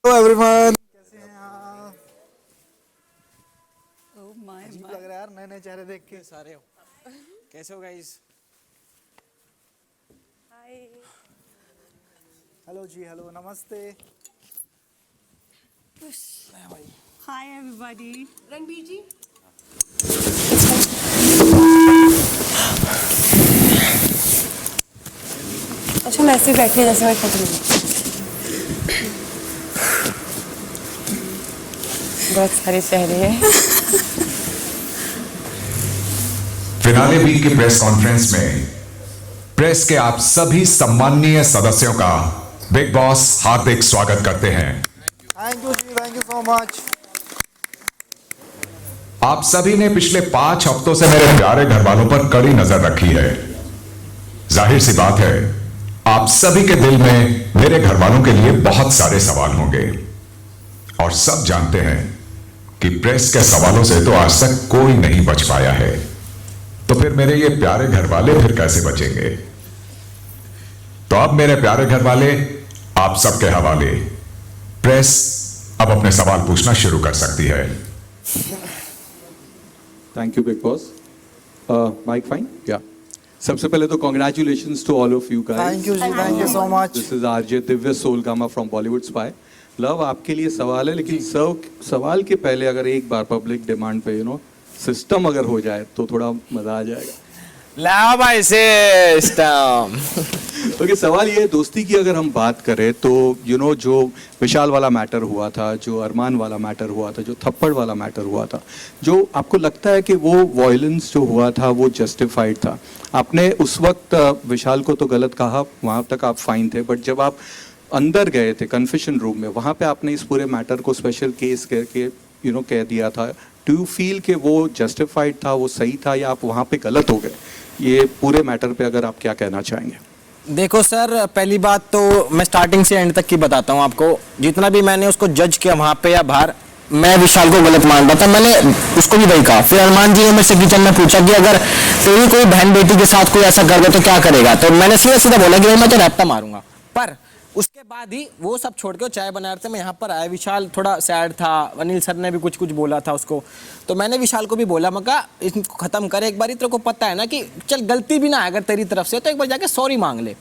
Hello everyone, कैसे हैं आप? Oh my, अजीब my. लग रहा है यार, नए नए चेहरे देख के। सारे हो कैसे हो गाइस? Hi. हेलो जी, हेलो, नमस्ते। Hi everybody. रणबीर जी अच्छा मैं ऐसे बैठी जैसे मैं खड़ी हूँ। बहुत सारे चेहरे हैं। फिनाले वीक की प्रेस कॉन्फ्रेंस में प्रेस के आप सभी सम्माननीय सदस्यों का बिग बॉस हार्दिक स्वागत करते हैं। Thank you ji, thank you so much. आप सभी ने पिछले 5 हफ्तों से मेरे प्यारे घर वालों पर कड़ी नजर रखी है। जाहिर सी बात है, आप सभी के दिल में मेरे घर वालों के लिए बहुत सारे सवाल होंगे और सब जानते हैं कि प्रेस के सवालों से तो आज तक कोई नहीं बच पाया है, तो फिर मेरे ये प्यारे घर वाले फिर कैसे बचेंगे? तो अब मेरे प्यारे घर वाले, आप सबके हवाले प्रेस अब अपने सवाल पूछना शुरू कर सकती है। Thank you big boss. Mike fine? या सबसे पहले तो congratulations to all of you guys. Thank you ji, thank you so much. This is RJ Divya Solgama from Bollywood spy. Love, आपके लिए सवाल है, लेकिन सवाल के पहले अगर एक बार पब्लिक डिमांड पे सिस्टम अगर हो जाए तो थोड़ा मजा आ जाएगा। लाओ भाई सिस्टम। ओके, सवाल ये है, दोस्ती की अगर हम बात करें तो जो विशाल वाला मैटर हुआ था, जो अरमान वाला मैटर हुआ था, जो थप्पड़ वाला मैटर हुआ था, जो आपको लगता है कि वो वायलेंस जो हुआ था वो जस्टिफाइड था? आपने उस वक्त विशाल को तो गलत कहा, वहाँ तक आप फाइन थे, बट जब आप अंदर गए थे कन्फेशन रूम में, वहाँ पे आपने इस पूरे मैटर को स्पेशल केस करके कह दिया था। डू यू फील कि वो जस्टिफाइड था, वो सही था, या आप वहाँ पे गलत हो गए? ये पूरे मैटर पे अगर आप क्या कहना चाहेंगे? देखो सर, पहली बात तो मैं स्टार्टिंग से एंड तक की बताता हूँ आपको। जितना भी मैंने उसको जज किया वहाँ पे या बाहर, मैं विशाल को गलत मान रहा था, मैंने उसको भी वही कहा। फिर अरमान जी ने मेरे से किचन में पूछा कि अगर तेरी कोई बहन बेटी के साथ कोई ऐसा कर दे तो क्या करेगा, तो मैंने सीधा सीधा बोला कि भाई मैं तो रैप्टा मारूंगा। पर उसके बाद ही वो सब छोड़ के वो चाय बना रहे थे, मैं यहाँ पर आया। विशाल थोड़ा सैड था, अनिल सर ने भी कुछ कुछ बोला था उसको, तो मैंने विशाल को भी बोला, मैं कहा इसको खत्म कर एक बार, तेरे को पता है ना कि चल गलती भी ना है अगर तेरी तरफ से तो एक बार जाके सॉरी मांग ले।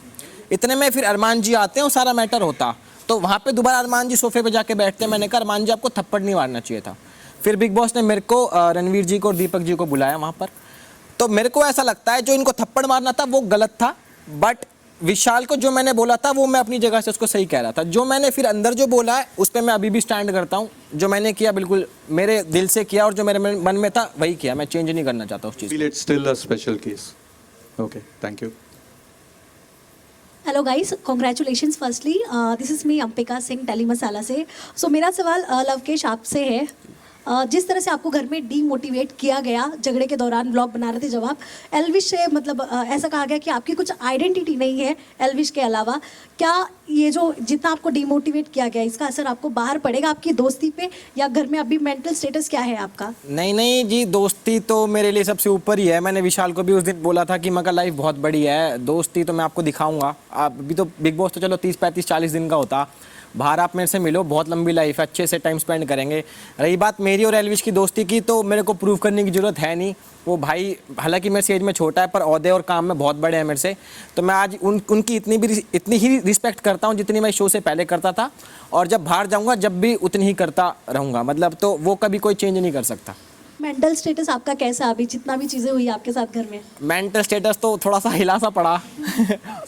इतने में फिर अरमान जी आते हैं और सारा मैटर होता, तो वहाँ पे दोबारा अरमान जी सोफे पे जाके बैठते हैं। मैंने कहा अरमान जी आपको थप्पड़ नहीं मारना चाहिए था। फिर बिग बॉस ने मेरे को, रणवीर जी को और दीपक जी को बुलाया वहाँ पर, तो मेरे को ऐसा लगता है जो इनको थप्पड़ मारना था वो गलत था, बट विशाल को जो मैंने बोला था वो मैं अपनी जगह से उसको सही कह रहा था। जो मैंने फिर अंदर जो बोला है उस पर मैं अभी भी स्टैंड करता हूँ। जो मैंने किया बिल्कुल मेरे दिल से किया और जो मेरे मन में था वही किया, मैं चेंज नहीं करना चाहता उस चीज़ Feel it's still a special case. Okay, thank you. Hello guys, congratulations firstly. This is me Ambika Singh Tele Masala से। सो मेरा सवाल लवकेश आपसे है। जिस तरह से आपको घर में डीमोटिवेट किया गया झगड़े के दौरान, व्लॉग बना रहे थे जब आप, एल्विश से मतलब ऐसा कहा गया कि आपकी कुछ आइडेंटिटी नहीं है एल्विश के अलावा, क्या ये जो जितना आपको डीमोटिवेट किया गया इसका असर आपको बाहर पड़ेगा आपकी दोस्ती पे, या घर में अभी मेंटल स्टेटस क्या है आपका? नहीं नहीं जी, दोस्ती तो मेरे लिए सबसे ऊपर ही है। मैंने विशाल को भी उस दिन बोला था कि मगर लाइफ बहुत बड़ी है, दोस्ती तो मैं आपको दिखाऊंगा। आप अभी तो बिग बॉस तो चलो 30 35 40 दिन का होता, बाहर आप मेरे से मिलो, बहुत लंबी लाइफ है, अच्छे से टाइम स्पेंड करेंगे। रही बात मेरी और एल्विश की दोस्ती की, तो मेरे को प्रूव करने की ज़रूरत है नहीं। वो भाई हालांकि मेरे से एज में छोटा है पर ओहदे और काम में बहुत बड़े हैं मेरे से, तो मैं आज उनकी इतनी ही रिस्पेक्ट करता हूँ जितनी मैं शो से पहले करता था, और जब बाहर जाऊँगा जब भी उतनी ही करता रहूँगा। मतलब तो वो कभी कोई चेंज नहीं कर सकता। मेंटल स्टेटस आपका कैसा अभी, जितना भी चीज़ें हुई आपके साथ घर में? मेंटल स्टेटस तो थोड़ा सा हिला सा पड़ा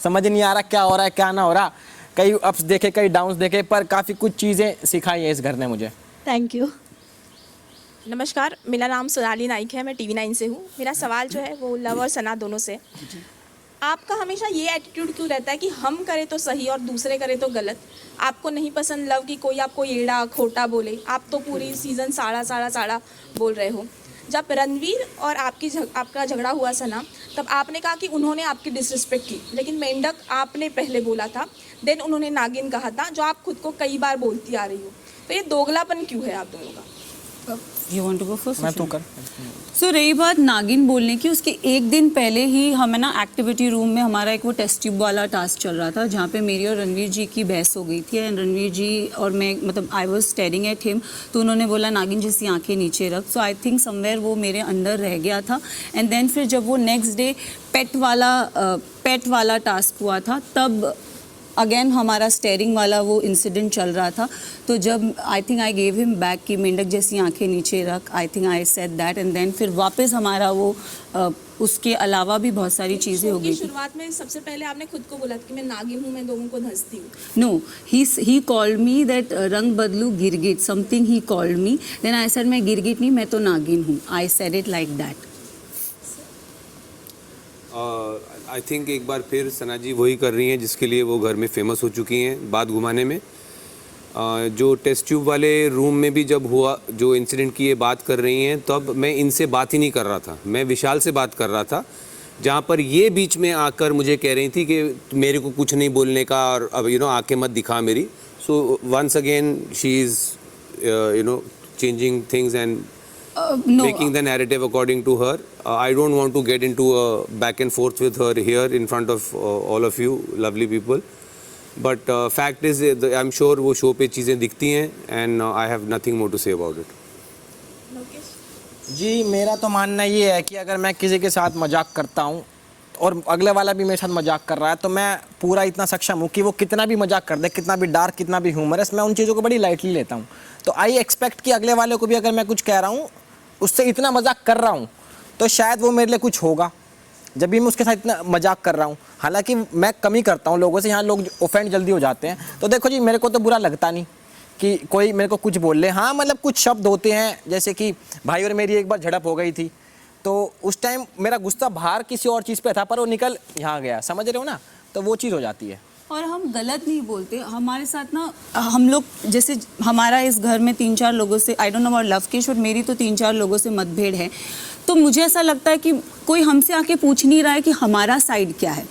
समझ नहीं आ रहा क्या हो रहा है क्या ना हो रहा। कई अप्स देखे, कई डाउन्स देखे, पर काफ़ी कुछ चीज़ें सिखाई हैं इस घर ने मुझे। Thank you. नमस्कार, मेरा नाम सोनाली नाइक है, मैं TV9 से हूँ। मेरा सवाल जो है वो लव और सना दोनों से। आपका हमेशा ये एटीट्यूड क्यों रहता है कि हम करें तो सही और दूसरे करें तो गलत? आपको नहीं पसंद लव की कोई आपको एड़ा खोटा बोले? आप तो पूरी सीज़न साड़ा साड़ा साड़ा बोल रहे हो। जब रणवीर और आपका झगड़ा हुआ सना, तब आपने कहा कि उन्होंने आपकी डिसरिस्पेक्ट की, लेकिन मेंढक आपने पहले बोला था, देन उन्होंने नागिन कहा था, जो आप खुद को कई बार बोलती आ रही हो। तो ये दोगलापन क्यों है आप दोनों का? You want to go first? मैं तो कर सो रही बात नागिन बोलने की, उसके एक दिन पहले ही हमें ना एक्टिविटी रूम में हमारा एक वो टेस्ट ट्यूब वाला टास्क चल रहा था, जहाँ पे मेरी और रणवीर जी की बहस हो गई थी। एंड रणवीर जी और मैं, मतलब I was staring at him, तो उन्होंने बोला नागिन जैसी आंखें नीचे रख। सो आई थिंक समवेयर वो मेरे अंदर रह गया था। एंड देन फिर जब वो नेक्स्ट डे पेट वाला टास्क हुआ था, तब अगेन हमारा स्टेयरिंग वाला वो इंसिडेंट चल रहा था। तो जब I think I gave him back कि मेंढक जैसी आंखें नीचे रख, I think I said that. And then फिर वापस हमारा वो उसके अलावा भी बहुत सारी चीज़ें हो गई थी। शुरुआत में सबसे पहले आपने खुद को बोला कि मैं नागिन हूँ, मैं लोगों को धंसती हूँ। No, he called me that रंग बदलू गिरगिट, something he called me. Then I said मैं गिरगिट नहीं, मैं तो नागिन हूँ। I said it like that. I think एक बार फिर सना जी वही कर रही हैं जिसके लिए वो घर में फेमस हो चुकी हैं, बात घुमाने में। जो टेस्ट ट्यूब वाले रूम में भी जब हुआ, जो इंसिडेंट की ये बात कर रही हैं, तब मैं इनसे बात ही नहीं कर रहा था, मैं विशाल से बात कर रहा था, जहाँ पर ये बीच में आकर मुझे कह रही थी कि मेरे को कुछ नहीं बोलने का, और अब आंखें मत दिखा मेरी। So once again she is changing things and No. making the narrative according to her. I don't want to get into a back and forth with her here in front of all of you lovely people. But fact is, I'm sure वो show पे चीज़ें दिखती हैं, and I have nothing more to say about it. जी, मेरा तो मानना ये है कि अगर मैं किसी के साथ मजाक करता हूँ और अगले वाला भी मेरे साथ मजाक कर रहा है, तो मैं पूरा इतना सक्षम हूँ कि वो कितना भी मजाक कर दे, कितना भी डार्क, कितना भी ह्यूमरस, मैं उन चीज़ों को बड़ी लाइटली लेता हूँ। तो आई एक्सपेक्ट कि अगले वाले को भी अगर मैं कुछ कह रहा हूँ, उससे इतना मजाक कर रहा हूँ, तो शायद वो मेरे लिए कुछ होगा, जब भी मैं उसके साथ इतना मजाक कर रहा हूँ। हालांकि मैं कम ही करता हूँ लोगों से, यहाँ लोग ऑफेंड जल्दी हो जाते हैं। तो देखो जी, मेरे को तो बुरा लगता नहीं कि कोई मेरे को कुछ बोल ले। हाँ, मतलब कुछ शब्द होते हैं, जैसे कि भाई और मेरी एक बार झड़प हो गई थी, तो उस टाइम मेरा गुस्सा बाहर किसी और चीज़ पे था, पर वो निकल यहाँ गया, समझ रहे हो ना, तो वो चीज़ हो जाती है। और हम गलत नहीं बोलते। हमारे साथ ना, हम लोग जैसे हमारा इस घर में 3-4 लोगों से, I don't know about Lavkesh, और मेरी तो 3-4 लोगों से मतभेद है। तो मुझे ऐसा लगता है कि कोई हमसे आके पूछ नहीं रहा है कि हमारा साइड क्या है।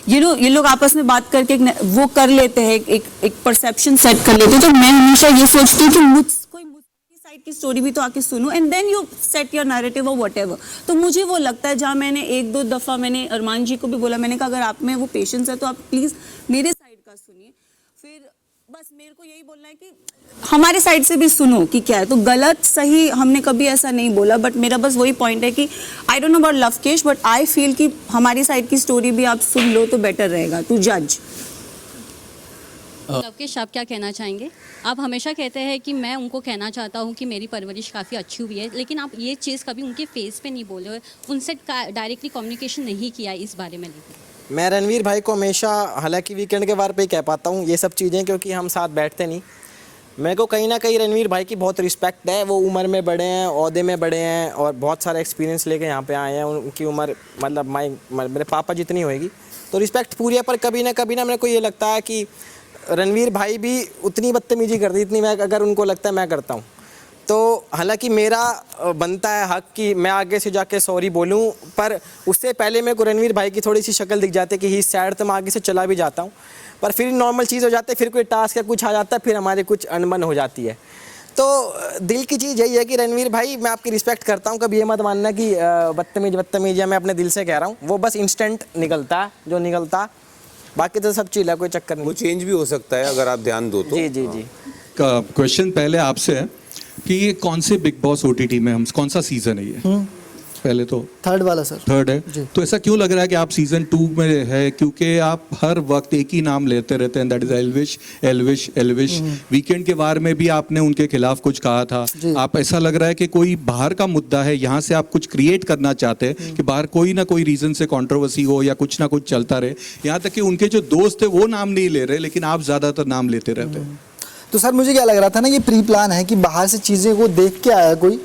ये लोग आपस में बात करके वो कर लेते हैं, एक परसेप्शन सेट कर लेते हैं। तो मैं हमेशा ये सोचती हूँ कि मुझकी साइड की स्टोरी भी तो आके सुनो, and then you set your narrative और व्हाटएवर। तो मुझे वो लगता है, जहाँ मैंने 1-2 दफ़ा मैंने अरमान जी को भी बोला, मैंने कहा अगर आप में वो पेशेंस है तो आप प्लीज़ मेरे साइड का सुनिए। फिर बस मेरे को यही बोलना है कि हमारे साइड से भी सुनो कि क्या है। तो गलत सही हमने कभी ऐसा नहीं बोला, बट मेरा बस वही पॉइंट है कि I don't know about Lavkesh, but I feel कि हमारी साइड की स्टोरी भी आप सुन लो तो बेटर रहेगा टू जज। लवकेश, आप क्या कहना चाहेंगे? आप हमेशा कहते हैं कि मैं उनको कहना चाहता हूँ कि मेरी परवरिश काफ़ी अच्छी हुई है, लेकिन आप ये चीज़ कभी उनके फेस पे नहीं बोले हो, उनसे डायरेक्टली कम्युनिकेशन नहीं किया इस बारे में। लेकिन मैं रणवीर भाई को हमेशा, हालांकि वीकेंड के बार पे ही कह पाता हूँ ये सब चीज़ें, क्योंकि हम साथ बैठते नहीं। मेरे को कहीं ना कहीं रणवीर भाई की बहुत रिस्पेक्ट है। वो उम्र में बड़े हैं, ओहदे में बड़े हैं, और बहुत सारा एक्सपीरियंस लेके यहाँ पे आए हैं। उनकी उम्र मतलब मेरे पापा जितनी होएगी, तो रिस्पेक्ट पूरी है। पर कभी ना मेरे को ये लगता है कि रणवीर भाई भी उतनी बदतमीजी करती इतनी मैं, अगर उनको लगता है मैं करता हूँ। तो हालांकि मेरा बनता है हक कि मैं आगे से जाके सॉरी बोलूँ, पर उससे पहले मेरे को रणवीर भाई की थोड़ी सी शक्ल दिख जाती है कि ही सैड, तो मैं आगे से चला भी जाता हूँ। पर फिर नॉर्मल चीज़ हो जाती है, फिर कोई टास्क या कुछ आ जाता है, फिर हमारे कुछ अनबन हो जाती है। तो दिल की चीज़ यही है कि रणवीर भाई, मैं आपकी रिस्पेक्ट करता हूँ, कभी ये मत मानना कि बदतमीज है, मैं अपने दिल से कह रहा हूँ। वो बस इंस्टेंट निकलता है जो निकलता, बाकी तो सब चीज़ है, कोई चक्कर नहीं। वो चेंज भी हो सकता है अगर आप ध्यान दो तो। जी। क्वेश्चन पहले आपसे है कि ये कौन से बिग बॉस ओटीटी में हम, कौन सा सीजन है ये? पहले तो थर्ड वाला सर। थर्ड है। तो ऐसा क्यों लग रहा है कि आप सीजन 2 में है? क्योंकि आप हर वक्त एक ही नाम लेते रहते हैं, दैट इज एल्विश। वीकेंड के वार में भी आपने उनके खिलाफ कुछ कहा था। आप, ऐसा लग रहा है कि कोई बाहर का मुद्दा है, यहाँ से आप कुछ क्रिएट करना चाहते हैं कि बाहर कोई ना कोई रीजन से कंट्रोवर्सी हो या कुछ ना कुछ चलता रहे। यहाँ तक कि उनके जो दोस्त है वो नाम नहीं ले रहे, लेकिन आप ज्यादातर नाम लेते रहते हैं। तो सर मुझे क्या लग रहा था ना, ये प्री प्लान है कि बाहर से चीज़ें को देख के आया कोई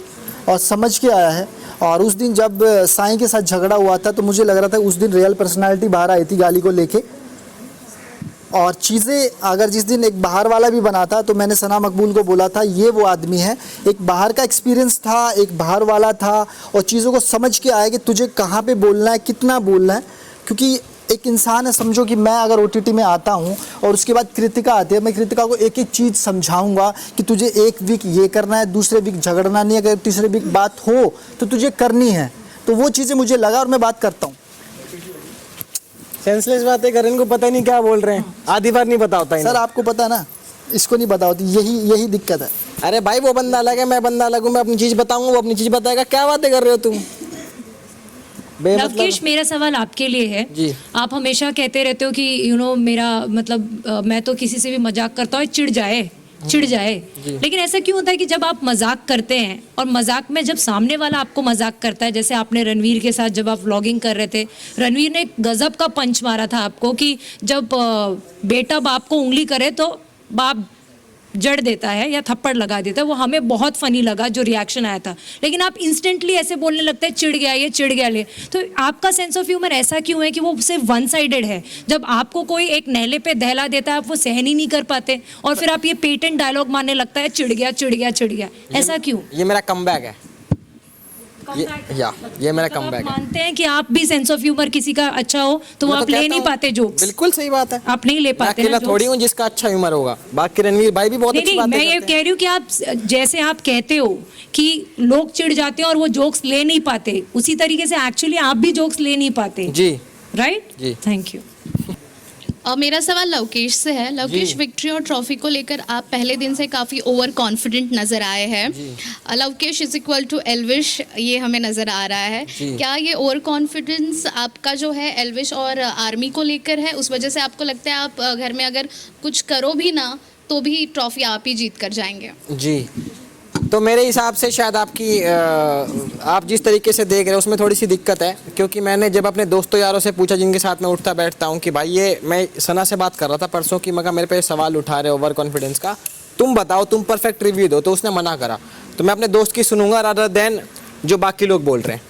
और समझ के आया है। और उस दिन जब साईं के साथ झगड़ा हुआ था, तो मुझे लग रहा था उस दिन रियल पर्सनालिटी बाहर आई थी गाली को लेके। और चीज़ें अगर जिस दिन एक बाहर वाला भी बना था, तो मैंने सना मकबूल को बोला था ये वो आदमी है, एक बाहर का एक्सपीरियंस था, एक बाहर वाला था, और चीज़ों को समझ के आया कि तुझे कहाँ पे बोलना है, कितना बोलना है। क्योंकि एक इंसान है, समझो कि मैं अगर OTT में आता हूँ और उसके बाद कृतिका आती है, मैं कृतिका को एक एक चीज़ समझाऊंगा कि तुझे एक वीक ये करना है, दूसरे वीक झगड़ना नहीं है, अगर तीसरे वीक बात हो तो तुझे करनी है। तो वो चीज़ें मुझे लगा और मैं बात करता हूँ। सेंसलेस बातें कर रहे हैं, इनको पता ही नहीं क्या बोल रहे हैं, आधी बार नहीं पता होता सर आपको पता ना, इसको नहीं पता होती, यही दिक्कत है। अरे भाई वो बंदा अलग है, मैं बंदा अलग हूँ, मैं अपनी चीज़ बताऊंगा, वो अपनी चीज़ बताएगा, क्या बातें कर रहे हो तुम? लवकेश, मेरा सवाल आपके लिए है जी। आप हमेशा कहते रहते हो कि मेरा मतलब मैं तो किसी से भी मजाक करता हूँ चिढ़ जाए, लेकिन ऐसा क्यों होता है कि जब आप मजाक करते हैं और मजाक में जब सामने वाला आपको मजाक करता है, जैसे आपने रणवीर के साथ जब आप व्लॉगिंग कर रहे थे, रणवीर ने एक गजब का पंच मारा था आपको कि जब बेटा बाप को उंगली करे तो बाप जड़ देता है या थप्पड़ लगा देता है, वो हमें बहुत फनी लगा जो रिएक्शन आया था। लेकिन आप इंस्टेंटली ऐसे बोलने लगते हैं चिढ़ गया ले, तो आपका सेंस ऑफ ह्यूमर ऐसा क्यों है कि वो सिर्फ वन साइडेड है? जब आपको कोई एक नहले पे दहला देता है आप वो सहन ही नहीं कर पाते और फिर आप ये पेटेंट डायलॉग मारने लगता है चिढ़ गया, ऐसा क्यों? ये मेरा कमबैक है, ये मेरा कमबैक है। मानते हैं कि आप भी सेंस ऑफ ह्यूमर किसी का अच्छा हो तो वो आप ले नहीं पाते जोक्स। बिल्कुल सही बात है, आप नहीं ले पाते। अकेला थोड़ी हूँ जिसका अच्छा ह्यूमर होगा, बाकी रणवीर भाई भी बहुत अच्छी बातें मैं ये कह रही हूँ कि आप जैसे आप कहते हो कि लोग चिढ़ जाते हैं और वो जोक्स ले नहीं पाते, उसी तरीके से एक्चुअली आप भी जोक्स ले नहीं पाते जी, राइट जी। Thank you. मेरा सवाल लवकेश से है। लवकेश, विक्ट्री और ट्रॉफी को लेकर आप पहले दिन से काफ़ी ओवर कॉन्फिडेंट नज़र आए हैं। Lovekesh is equal to Elvish, ये हमें नज़र आ रहा है। क्या ये ओवर कॉन्फिडेंस आपका जो है एल्विश और आर्मी को लेकर है, उस वजह से आपको लगता है आप घर में अगर कुछ करो भी ना तो भी ट्रॉफी आप ही जीत कर जाएंगे? जी, तो मेरे हिसाब से शायद आप जिस तरीके से देख रहे हो उसमें थोड़ी सी दिक्कत है, क्योंकि मैंने जब अपने दोस्तों यारों से पूछा जिनके साथ मैं उठता बैठता हूँ कि भाई ये, मैं सना से बात कर रहा था परसों कि मगर मेरे पे सवाल उठा रहे ओवर कॉन्फिडेंस का, तुम बताओ, तुम परफेक्ट रिव्यू दो, तो उसने मना करा। तो मैं अपने दोस्त की सुनूंगा रादर देन जो बाकी लोग बोल रहे हैं।